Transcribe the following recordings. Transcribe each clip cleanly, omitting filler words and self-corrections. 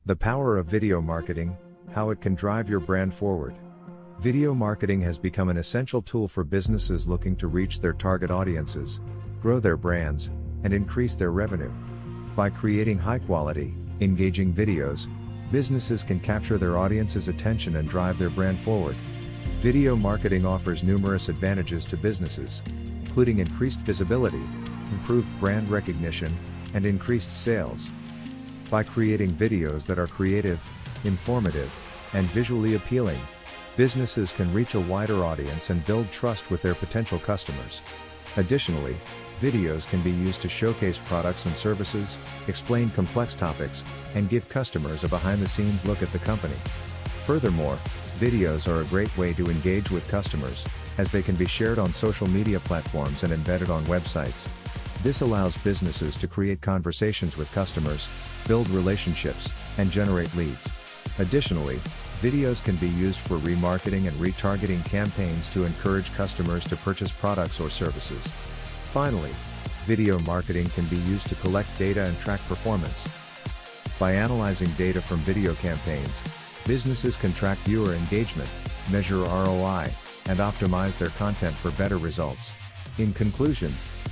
The power of video marketing, how it can drive your brand forward. Video marketing has become an essential tool for businesses looking to reach their target audiences, grow their brands, and increase their revenue. By creating high-quality, engaging videos, businesses can capture their audience's attention and drive their brand forward. Video marketing offers numerous advantages to businesses, including increased visibility, improved brand recognition, and increased sales. By creating videos that are creative, informative, and visually appealing, businesses can reach a wider audience and build trust with their potential customers. Additionally, videos can be used to showcase products and services, explain complex topics, and give customers a behind-the-scenes look at the company. Furthermore, videos are a great way to engage with customers, as they can be shared on social media platforms and embedded on websites. This allows businesses to create conversations with customers, build relationships, and generate leads. Additionally, videos can be used for remarketing and retargeting campaigns to encourage customers to purchase products or services. Finally, video marketing can be used to collect data and track performance. By analyzing data from video campaigns, businesses can track viewer engagement, measure ROI, and optimize their content for better results. In conclusion,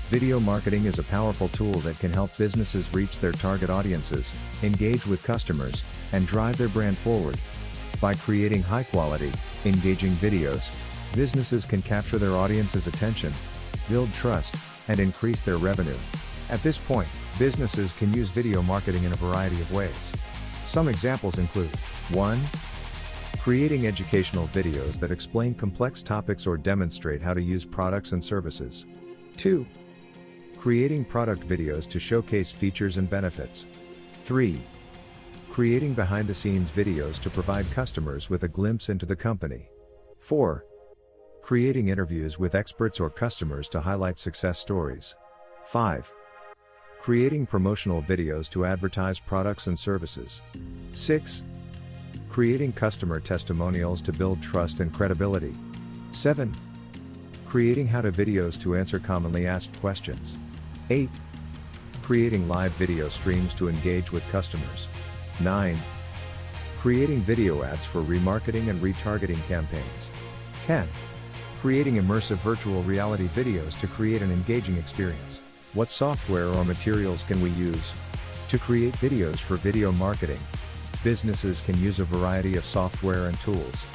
video marketing is a powerful tool that can help businesses reach their target audiences, engage with customers, and drive their brand forward. By creating high-quality, engaging videos, businesses can capture their audience's attention, build trust, and increase their revenue. At this point, businesses can use video marketing in a variety of ways. Some examples include: 1. Creating educational videos that explain complex topics or demonstrate how to use products and services. 2. Creating product videos to showcase features and benefits. 3. Creating behind-the-scenes videos to provide customers with a glimpse into the company. 4. Creating interviews with experts or customers to highlight success stories. 5. Creating promotional videos to advertise products and services. 6. Creating customer testimonials to build trust and credibility. 7. Creating how-to videos to answer commonly asked questions. 8. Creating live video streams to engage with customers. 9. Creating video ads for remarketing and retargeting campaigns. 10. Creating immersive virtual reality videos to create an engaging experience. What software or materials can we use to create videos for video marketing? Businesses can use a variety of software and tools.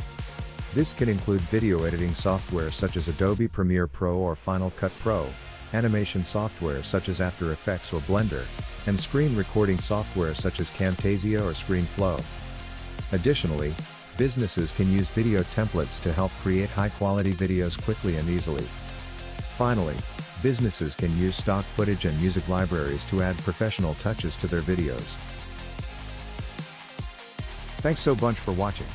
This can include video editing software such as Adobe Premiere Pro or Final Cut Pro, animation software such as After Effects or Blender, and screen recording software such as Camtasia or ScreenFlow. Additionally, businesses can use video templates to help create high-quality videos quickly and easily. Finally, businesses can use stock footage and music libraries to add professional touches to their videos. Thanks so much for watching.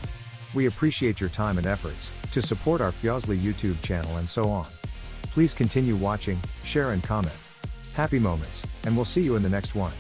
We appreciate your time and efforts to support our Fioasli YouTube channel and so on. Please continue watching, share and comment. Happy moments, and we'll see you in the next one.